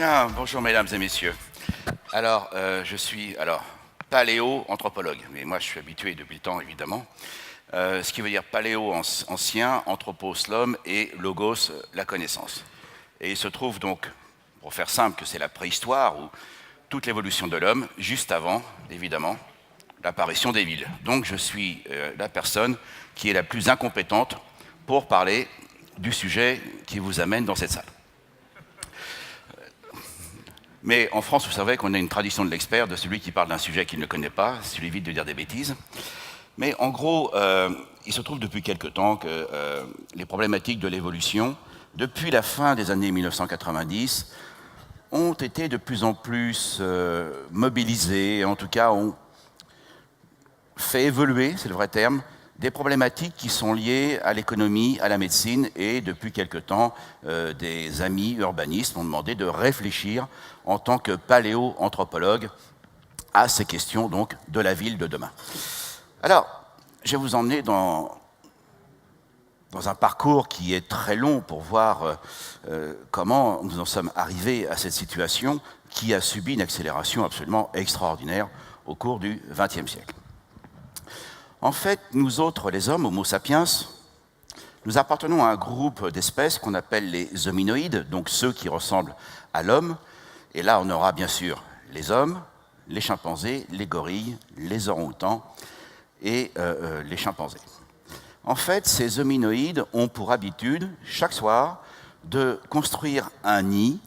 Bien, bonjour mesdames et messieurs. Alors, je suis paléo-anthropologue, mais moi je suis habitué depuis le temps évidemment. Ce qui veut dire paléo ancien, anthropos l'homme et logos la connaissance. Et il se trouve donc, pour faire simple, que c'est la préhistoire ou toute l'évolution de l'homme, juste avant, évidemment, l'apparition des villes. Donc je suis la personne qui est la plus incompétente pour parler du sujet qui vous amène dans cette salle. Mais en France, vous savez qu'on a une tradition de l'expert, de celui qui parle d'un sujet qu'il ne connaît pas, celui évite de dire des bêtises. Mais en gros, il se trouve depuis quelque temps que les problématiques de l'évolution, depuis la fin des années 1990, ont été de plus en plus mobilisées, en tout cas ont fait évoluer, c'est le vrai terme, des problématiques qui sont liées à l'économie, à la médecine, et depuis quelque temps, des amis urbanistes m'ont demandé de réfléchir en tant que paléo-anthropologue à ces questions donc de la ville de demain. Alors, je vais vous emmener dans un parcours qui est très long pour voir comment nous en sommes arrivés à cette situation qui a subi une accélération absolument extraordinaire au cours du XXe siècle. En fait, nous autres, les hommes, Homo sapiens, nous appartenons à un groupe d'espèces qu'on appelle les hominoïdes, donc ceux qui ressemblent à l'homme. Et là, on aura bien sûr les hommes, les chimpanzés, les gorilles, les orang-outans et les chimpanzés. En fait, ces hominoïdes ont pour habitude, chaque soir, de construire un nid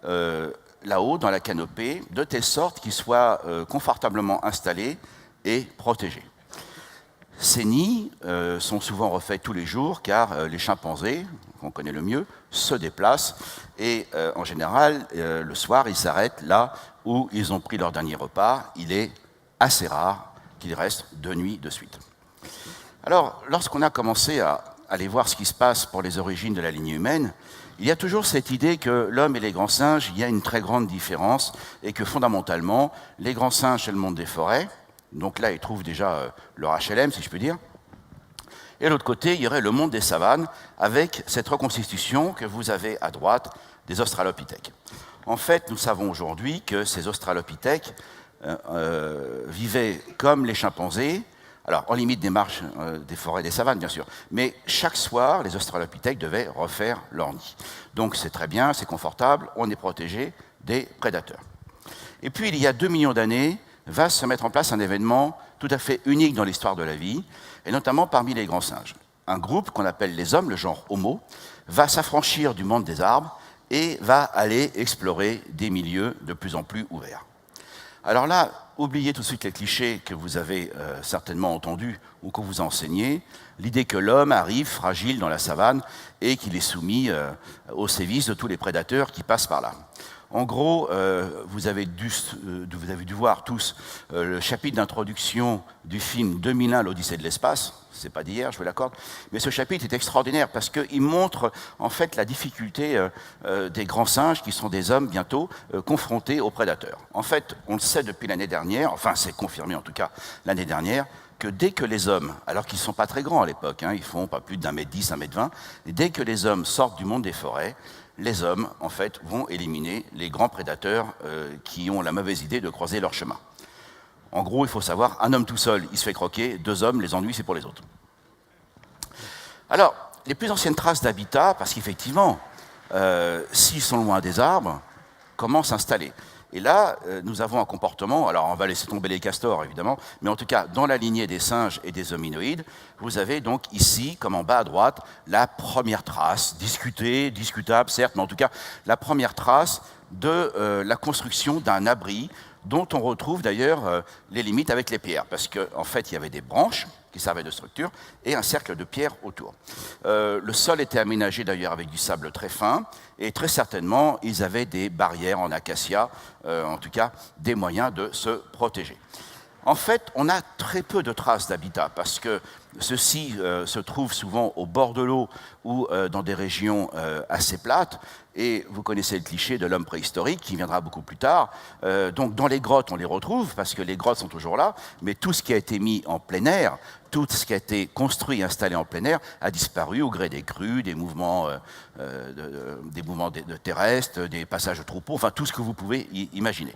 là-haut, dans la canopée, de telle sorte qu'il soit confortablement installé et protégé. Ces nids sont souvent refaits tous les jours car les chimpanzés, qu'on connaît le mieux, se déplacent et en général, le soir, ils s'arrêtent là où ils ont pris leur dernier repas. Il est assez rare qu'ils restent 2 nuits de suite. Alors, lorsqu'on a commencé à aller voir ce qui se passe pour les origines de la lignée humaine, il y a toujours cette idée que l'homme et les grands singes, il y a une très grande différence et que fondamentalement, les grands singes, c'est le monde des forêts. Donc là, ils trouvent déjà leur HLM, si je puis dire. Et de l'autre côté, il y aurait le monde des savanes, avec cette reconstitution que vous avez à droite des australopithèques. En fait, nous savons aujourd'hui que ces australopithèques vivaient comme les chimpanzés, alors en limite des marches des forêts des savanes, bien sûr, mais chaque soir, les australopithèques devaient refaire leur nid. Donc c'est très bien, c'est confortable, on est protégé des prédateurs. Et puis, il y a 2 millions d'années, va se mettre en place un événement tout à fait unique dans l'histoire de la vie, et notamment parmi les grands singes. Un groupe qu'on appelle les hommes, le genre Homo, va s'affranchir du monde des arbres et va aller explorer des milieux de plus en plus ouverts. Alors là, oubliez tout de suite les clichés que vous avez certainement entendus ou qu'on vous a enseignés, l'idée que l'homme arrive fragile dans la savane et qu'il est soumis aux sévices de tous les prédateurs qui passent par là. En gros, vous avez dû voir tous le chapitre d'introduction du film 2001, l'Odyssée de l'espace. C'est pas d'hier, je vous l'accorde. Mais ce chapitre est extraordinaire parce qu'il montre en fait la difficulté des grands singes, qui sont des hommes bientôt, confrontés aux prédateurs. En fait, on le sait depuis l'année dernière, enfin c'est confirmé en tout cas l'année dernière, que dès que les hommes, alors qu'ils ne sont pas très grands à l'époque, ils font pas plus d'1m10, 1m20, et dès que les hommes sortent du monde des forêts, les hommes, en fait, vont éliminer les grands prédateurs qui ont la mauvaise idée de croiser leur chemin. En gros, il faut savoir, un homme tout seul, il se fait croquer, 2 hommes, les ennuis, c'est pour les autres. Alors, les plus anciennes traces d'habitat, parce qu'effectivement, s'ils sont loin des arbres, comment s'installer ? Et là, nous avons un comportement, alors on va laisser tomber les castors évidemment, mais en tout cas, dans la lignée des singes et des hominoïdes, vous avez donc ici, comme en bas à droite, la première trace, discutable certes, mais en tout cas, la première trace de la construction d'un abri dont on retrouve d'ailleurs les limites avec les pierres, parce qu'en fait, il y avait des branches qui servaient de structure, et un cercle de pierre autour. Le sol était aménagé d'ailleurs avec du sable très fin, et très certainement, ils avaient des barrières en acacia, en tout cas des moyens de se protéger. En fait, on a très peu de traces d'habitat, parce que ceux-ci se trouvent souvent au bord de l'eau ou dans des régions assez plates, Et vous connaissez le cliché de l'homme préhistorique qui viendra beaucoup plus tard. Donc dans les grottes, on les retrouve parce que les grottes sont toujours là, mais tout ce qui a été mis en plein air, tout ce qui a été construit et installé en plein air a disparu au gré des crues, des mouvements, de terrestres, des passages de troupeaux, enfin tout ce que vous pouvez imaginer.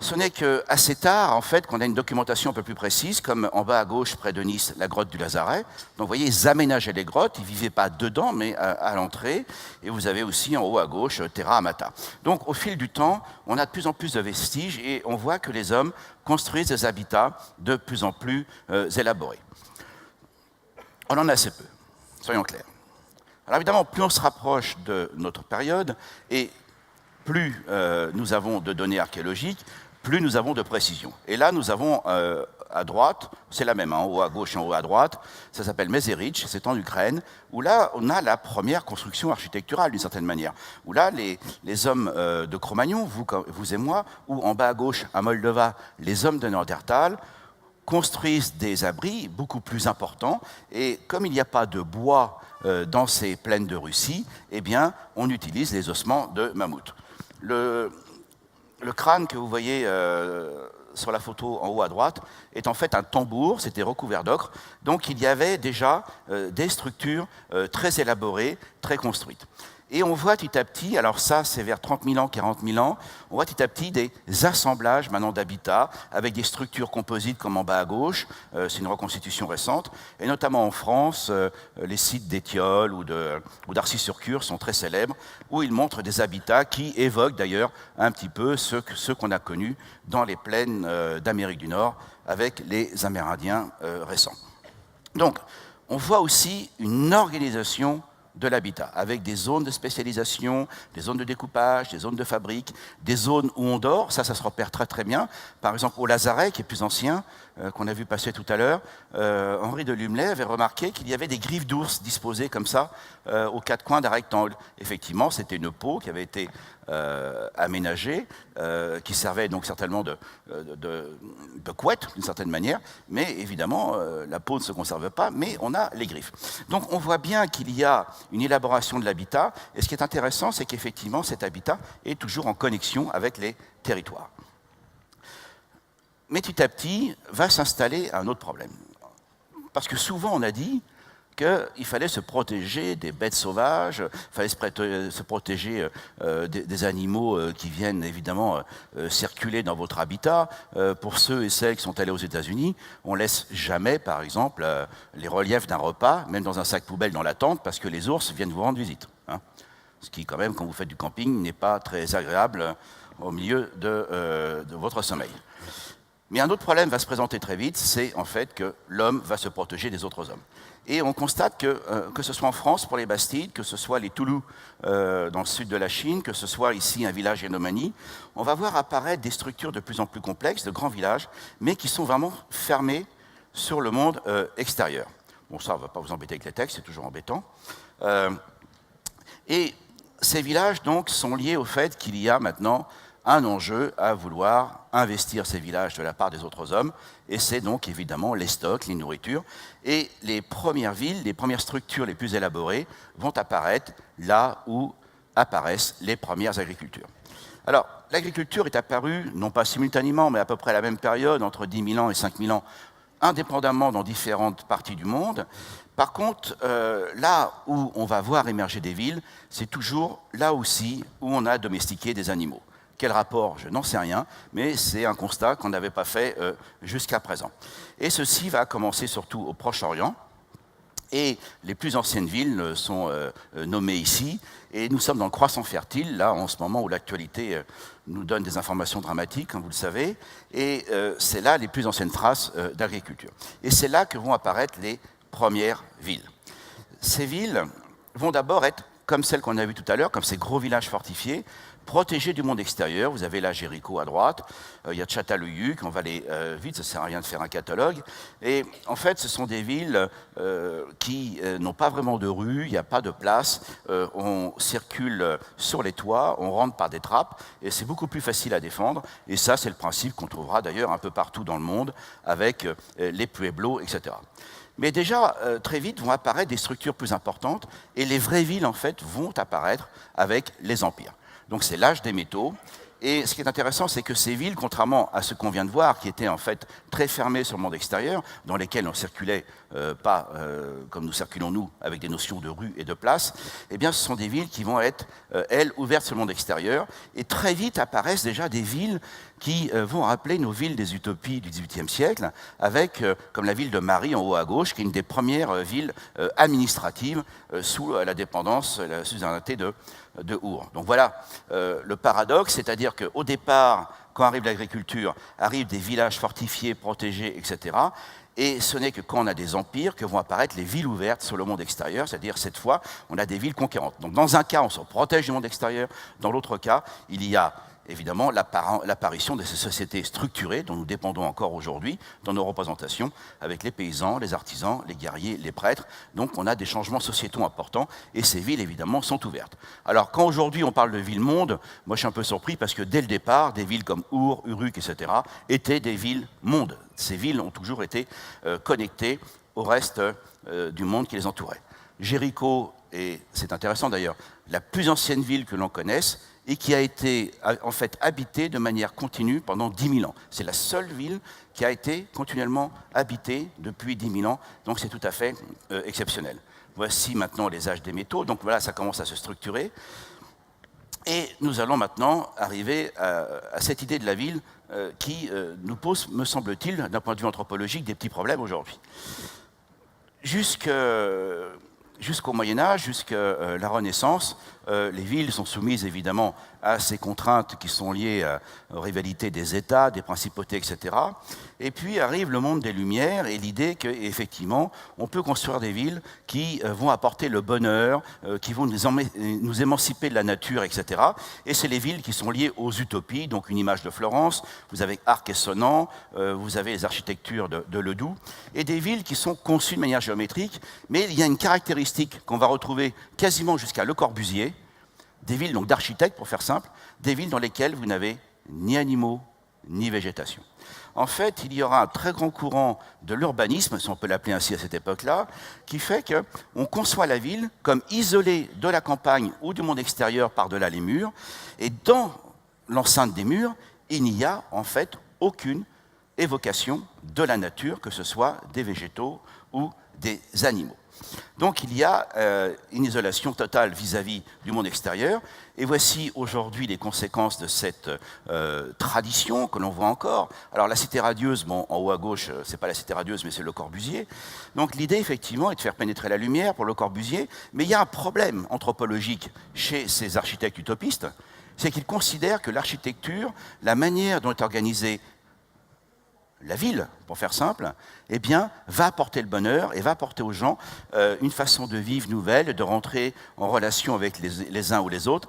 Ce n'est qu'assez tard, en fait, qu'on a une documentation un peu plus précise, comme en bas à gauche, près de Nice, la grotte du Lazaret. Donc, vous voyez, ils aménageaient les grottes, ils ne vivaient pas dedans, mais à l'entrée. Et vous avez aussi en haut à gauche, Terra Amata. Donc, au fil du temps, on a de plus en plus de vestiges et on voit que les hommes construisent des habitats de plus en plus élaborés. On en a assez peu, soyons clairs. Alors, évidemment, plus on se rapproche de notre période et plus nous avons de données archéologiques, plus nous avons de précision. Et là, nous avons à droite, c'est la même, en haut à gauche et en haut à droite, ça s'appelle Mézerich, c'est en Ukraine, où là, on a la première construction architecturale, d'une certaine manière. Où là, les hommes de Cro-Magnon, vous et moi, ou en bas à gauche, à Moldova, les hommes de Néandertal, construisent des abris beaucoup plus importants. Et comme il n'y a pas de bois dans ces plaines de Russie, eh bien, on utilise les ossements de mammouth. Le crâne que vous voyez sur la photo en haut à droite est en fait un tambour, c'était recouvert d'ocre, donc il y avait déjà des structures très élaborées, très construites. Et on voit petit à petit, alors ça c'est vers 30 000 ans, 40 000 ans, on voit petit à petit des assemblages maintenant d'habitats avec des structures composites comme en bas à gauche, c'est une reconstitution récente, et notamment en France, les sites d'Étiole ou d'Arcy-sur-Cure sont très célèbres, où ils montrent des habitats qui évoquent d'ailleurs un petit peu ceux qu'on a connus dans les plaines d'Amérique du Nord avec les Amérindiens récents. Donc, on voit aussi une organisation de l'habitat, avec des zones de spécialisation, des zones de découpage, des zones de fabrique, des zones où on dort, ça se repère très très bien. Par exemple, au Lazaret, qui est plus ancien, qu'on a vu passer tout à l'heure, Henri de Lumley avait remarqué qu'il y avait des griffes d'ours disposées comme ça aux quatre coins d'un rectangle. Effectivement, c'était une peau qui avait été aménagée, qui servait donc certainement de couette d'une certaine manière, mais évidemment la peau ne se conserve pas, mais on a les griffes. Donc on voit bien qu'il y a une élaboration de l'habitat, et ce qui est intéressant, c'est qu'effectivement cet habitat est toujours en connexion avec les territoires. Mais petit à petit va s'installer un autre problème. Parce que souvent on a dit qu'il fallait se protéger des bêtes sauvages, il fallait se protéger des animaux qui viennent évidemment circuler dans votre habitat. Pour ceux et celles qui sont allés aux États-Unis, on ne laisse jamais, par exemple, les reliefs d'un repas, même dans un sac poubelle dans la tente, parce que les ours viennent vous rendre visite. Hein. Ce qui, quand même, quand vous faites du camping, n'est pas très agréable au milieu de votre sommeil. Mais un autre problème va se présenter très vite, c'est en fait que l'homme va se protéger des autres hommes. Et on constate que ce soit en France pour les Bastides, que ce soit les Toulous dans le sud de la Chine, que ce soit ici un village Yanomami, on va voir apparaître des structures de plus en plus complexes, de grands villages, mais qui sont vraiment fermés sur le monde extérieur. Bon, ça, on ne va pas vous embêter avec les textes, c'est toujours embêtant. Et ces villages, donc, sont liés au fait qu'il y a maintenant un enjeu à vouloir investir ces villages de la part des autres hommes, et c'est donc évidemment les stocks, les nourritures, et les premières villes, les premières structures les plus élaborées vont apparaître là où apparaissent les premières agricultures. Alors, l'agriculture est apparue, non pas simultanément, mais à peu près à la même période, entre 10 000 ans et 5 000 ans, indépendamment dans différentes parties du monde. Par contre, là où on va voir émerger des villes, c'est toujours là aussi où on a domestiqué des animaux. Quel rapport? Je n'en sais rien, mais c'est un constat qu'on n'avait pas fait jusqu'à présent. Et ceci va commencer surtout au Proche-Orient, et les plus anciennes villes sont nommées ici, et nous sommes dans le croissant fertile, là, en ce moment où l'actualité nous donne des informations dramatiques, comme vous le savez, et c'est là les plus anciennes traces d'agriculture. Et c'est là que vont apparaître les premières villes. Ces villes vont d'abord être comme celles qu'on a vues tout à l'heure, comme ces gros villages fortifiés, protégés du monde extérieur. Vous avez là Jéricho à droite, il y a Tchatalouilluc, on va aller vite, ça ne sert à rien de faire un catalogue. Et en fait, ce sont des villes qui n'ont pas vraiment de rue, il n'y a pas de place, on circule sur les toits, on rentre par des trappes, et c'est beaucoup plus facile à défendre. Et ça, c'est le principe qu'on trouvera d'ailleurs un peu partout dans le monde, avec les pueblos, etc. Mais déjà, très vite, vont apparaître des structures plus importantes, et les vraies villes, en fait, vont apparaître avec les empires. Donc c'est l'âge des métaux. Et ce qui est intéressant, c'est que ces villes, contrairement à ce qu'on vient de voir, qui étaient en fait très fermées sur le monde extérieur, dans lesquelles on circulait pas comme nous circulons nous, avec des notions de rue et de place, eh bien ce sont des villes qui vont être, elles, ouvertes sur le monde extérieur. Et très vite apparaissent déjà des villes qui vont rappeler nos villes des utopies du XVIIIe siècle, avec, comme la ville de Marie en haut à gauche, qui est une des premières villes administratives sous la dépendance, la suzeraineté de Our. Donc voilà le paradoxe, c'est-à-dire qu'au départ, quand arrive l'agriculture, arrivent des villages fortifiés, protégés, etc. Et ce n'est que quand on a des empires que vont apparaître les villes ouvertes sur le monde extérieur, c'est-à-dire cette fois, on a des villes conquérantes. Donc dans un cas, on se protège du monde extérieur, dans l'autre cas, il y a évidemment l'apparition de ces sociétés structurées dont nous dépendons encore aujourd'hui dans nos représentations avec les paysans, les artisans, les guerriers, les prêtres. Donc on a des changements sociétaux importants et ces villes évidemment sont ouvertes. Alors quand aujourd'hui on parle de villes-mondes, moi je suis un peu surpris parce que dès le départ, des villes comme Our, Uruk, etc. étaient des villes-mondes. Ces villes ont toujours été connectées au reste du monde qui les entourait. Jéricho, et c'est intéressant d'ailleurs, la plus ancienne ville que l'on connaisse, et qui a été en fait habitée de manière continue pendant 10 000 ans. C'est la seule ville qui a été continuellement habitée depuis 10 000 ans, donc c'est tout à fait exceptionnel. Voici maintenant les âges des métaux, donc voilà, ça commence à se structurer. Et nous allons maintenant arriver à cette idée de la ville qui nous pose, me semble-t-il, d'un point de vue anthropologique, des petits problèmes aujourd'hui. Jusqu'au Moyen-Âge, jusqu'à la Renaissance, les villes sont soumises évidemment à ces contraintes qui sont liées aux rivalités des États, des principautés, etc. Et puis arrive le monde des Lumières et l'idée qu'effectivement, on peut construire des villes qui vont apporter le bonheur, qui vont nous émanciper de la nature, etc. Et c'est les villes qui sont liées aux utopies, donc une image de Florence, vous avez Arc et Sonnant, vous avez les architectures de Ledoux, et des villes qui sont conçues de manière géométrique, mais il y a une caractéristique qu'on va retrouver quasiment jusqu'à Le Corbusier, des villes donc d'architectes, pour faire simple, des villes dans lesquelles vous n'avez ni animaux, ni végétation. En fait, il y aura un très grand courant de l'urbanisme, si on peut l'appeler ainsi à cette époque-là, qui fait qu'on conçoit la ville comme isolée de la campagne ou du monde extérieur par-delà les murs, et dans l'enceinte des murs, il n'y a en fait aucune évocation de la nature, que ce soit des végétaux ou des animaux. Donc il y a une isolation totale vis-à-vis du monde extérieur. Et voici aujourd'hui les conséquences de cette tradition que l'on voit encore. Alors la cité radieuse, bon, en haut à gauche, c'est pas la cité radieuse, mais c'est Le Corbusier. Donc l'idée, effectivement, est de faire pénétrer la lumière pour Le Corbusier. Mais il y a un problème anthropologique chez ces architectes utopistes, c'est qu'ils considèrent que l'architecture, la manière dont est organisée la ville, pour faire simple, eh bien, va apporter le bonheur et va apporter aux gens une façon de vivre nouvelle, de rentrer en relation avec les uns ou les autres,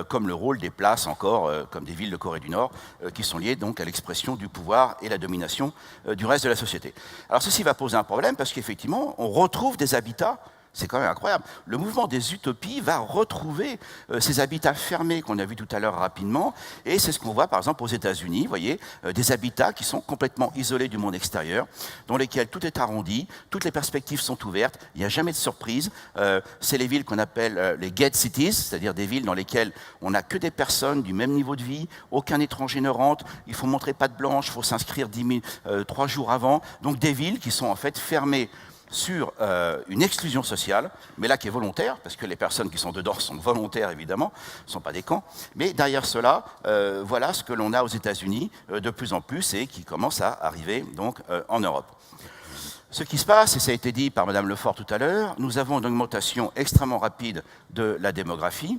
comme le rôle des places encore, comme des villes de Corée du Nord, qui sont liées donc à l'expression du pouvoir et la domination du reste de la société. Alors ceci va poser un problème parce qu'effectivement, on retrouve des habitats. C'est quand même incroyable. Le mouvement des utopies va retrouver ces habitats fermés qu'on a vus tout à l'heure rapidement, et c'est ce qu'on voit par exemple aux États-Unis, vous voyez, des habitats qui sont complètement isolés du monde extérieur, dans lesquels tout est arrondi, toutes les perspectives sont ouvertes, il n'y a jamais de surprise. C'est les villes qu'on appelle les gate cities, c'est-à-dire des villes dans lesquelles on n'a que des personnes du même niveau de vie, aucun étranger ne rentre, il faut montrer patte blanche, il faut s'inscrire 3 jours avant, donc des villes qui sont en fait fermées sur une exclusion sociale, mais là qui est volontaire, parce que les personnes qui sont dedans sont volontaires évidemment, ne sont pas des camps, mais derrière cela, voilà ce que l'on a aux États-Unis de plus en plus et qui commence à arriver donc en Europe. Ce qui se passe, et ça a été dit par Madame Lefort tout à l'heure, nous avons une augmentation extrêmement rapide de la démographie,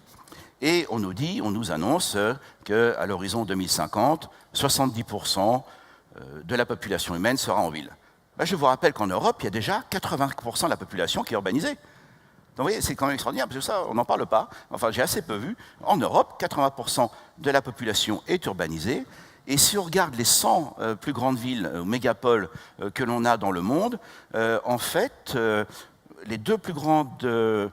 et on nous annonce qu'à l'horizon 2050, 70% de la population humaine sera en ville. Ben, je vous rappelle qu'en Europe, il y a déjà 80% de la population qui est urbanisée. Donc vous voyez, c'est quand même extraordinaire, parce que ça, on n'en parle pas. Enfin, j'ai assez peu vu. En Europe, 80% de la population est urbanisée. Et si on regarde les 100 plus grandes villes, mégapoles, que l'on a dans le monde, en fait, les 2 plus grandes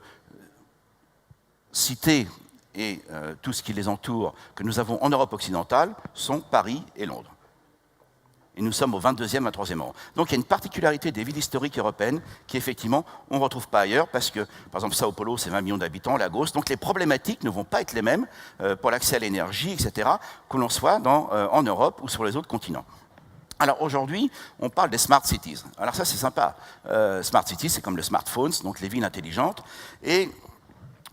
cités et tout ce qui les entoure que nous avons en Europe occidentale sont Paris et Londres. Et nous sommes au 22e, 23e rang. Donc il y a une particularité des villes historiques européennes qui, effectivement, on ne retrouve pas ailleurs, parce que, par exemple, Sao Paulo, c'est 20 millions d'habitants, Lagos, donc les problématiques ne vont pas être les mêmes pour l'accès à l'énergie, etc., que l'on soit en Europe ou sur les autres continents. Alors aujourd'hui, on parle des smart cities. Alors ça, c'est sympa. Smart cities, c'est comme le smartphone, donc les villes intelligentes, et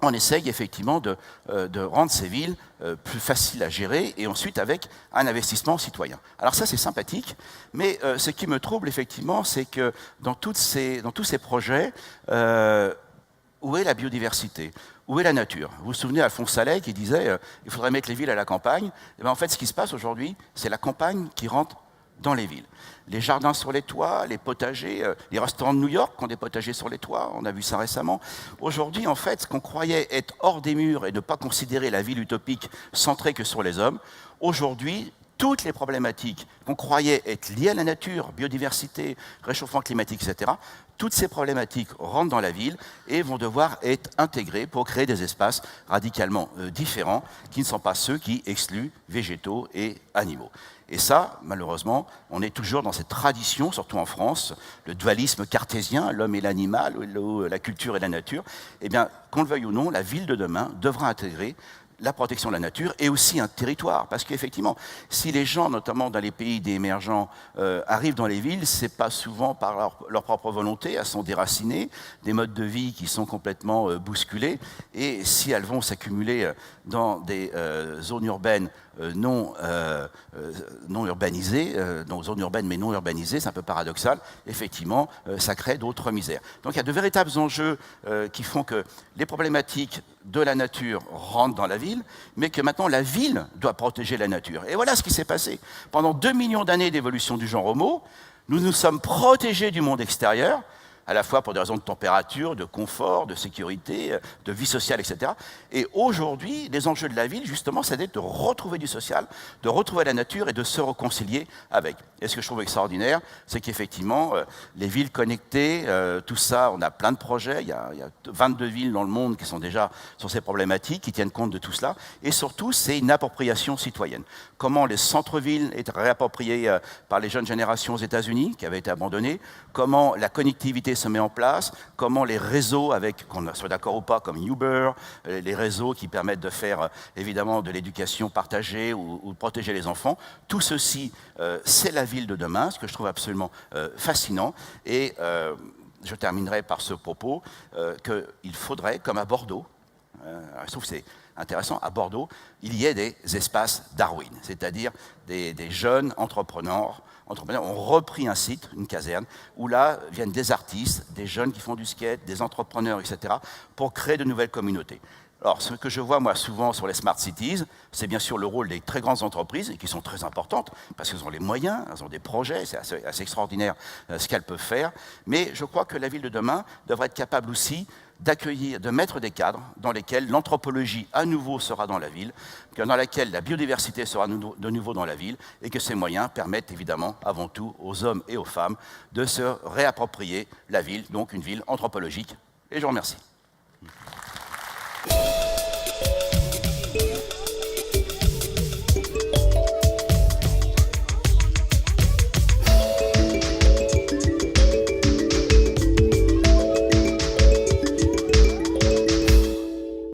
on essaye effectivement de rendre ces villes plus faciles à gérer et ensuite avec un investissement citoyen. Alors ça, c'est sympathique, mais ce qui me trouble effectivement, c'est que dans tous ces projets, où est la biodiversité? Où est la nature? Vous vous souvenez Alphonse Allais qui disait il faudrait mettre les villes à la campagne. Et bien, en fait, ce qui se passe aujourd'hui, c'est la campagne qui rentre dans les villes. Les jardins sur les toits, les potagers, les restaurants de New York qui ont des potagers sur les toits, on a vu ça récemment. Aujourd'hui, en fait, ce qu'on croyait être hors des murs et ne pas considérer la ville utopique centrée que sur les hommes, aujourd'hui, toutes les problématiques qu'on croyait être liées à la nature, biodiversité, réchauffement climatique, etc., toutes ces problématiques rentrent dans la ville et vont devoir être intégrées pour créer des espaces radicalement différents qui ne sont pas ceux qui excluent végétaux et animaux. Et ça, malheureusement, on est toujours dans cette tradition, surtout en France, le dualisme cartésien, l'homme et l'animal, la culture et la nature. Eh bien, qu'on le veuille ou non, la ville de demain devra intégrer la protection de la nature et aussi un territoire. Parce qu'effectivement, si les gens, notamment dans les pays émergents, arrivent dans les villes, c'est pas souvent par leur propre volonté, elles sont déracinées, des modes de vie qui sont complètement bousculés, et si elles vont s'accumuler dans des zones urbaines non urbanisées, dans zones urbaines mais non urbanisées, c'est un peu paradoxal, effectivement, ça crée d'autres misères. Donc il y a de véritables enjeux qui font que les problématiques de la nature rentrent dans la ville, mais que maintenant la ville doit protéger la nature. Et voilà ce qui s'est passé. Pendant 2 millions d'années d'évolution du genre Homo, nous nous sommes protégés du monde extérieur, à la fois pour des raisons de température, de confort, de sécurité, de vie sociale, etc. Et aujourd'hui, les enjeux de la ville, justement, c'est d'être de retrouver du social, de retrouver la nature et de se réconcilier avec. Et ce que je trouve extraordinaire, c'est qu'effectivement, les villes connectées, tout ça, on a plein de projets, il y a 22 villes dans le monde qui sont déjà sur ces problématiques, qui tiennent compte de tout cela. Et surtout, c'est une appropriation citoyenne. Comment les centres-villes étaient réappropriés par les jeunes générations aux États-Unis, qui avaient été abandonnées, comment la connectivité se met en place, comment les réseaux, avec, qu'on soit d'accord ou pas, comme Uber, les réseaux qui permettent de faire évidemment de l'éducation partagée ou de protéger les enfants, tout ceci, c'est la ville de demain, ce que je trouve absolument fascinant. Et je terminerai par ce propos qu'il faudrait, comme à Bordeaux, je trouve que c'est intéressant, à Bordeaux, il y ait des espaces Darwin, c'est-à-dire des jeunes entrepreneurs ont repris un site, une caserne, où là viennent des artistes, des jeunes qui font du skate, des entrepreneurs, etc., pour créer de nouvelles communautés. Alors, ce que je vois, moi, souvent sur les smart cities, c'est bien sûr le rôle des très grandes entreprises, et qui sont très importantes, parce qu'elles ont les moyens, elles ont des projets, c'est assez extraordinaire ce qu'elles peuvent faire, mais je crois que la ville de demain devrait être capable aussi d'accueillir, de mettre des cadres dans lesquels l'anthropologie à nouveau sera dans la ville, dans laquelle la biodiversité sera de nouveau dans la ville, et que ces moyens permettent évidemment avant tout aux hommes et aux femmes de se réapproprier la ville, donc une ville anthropologique. Et je vous remercie.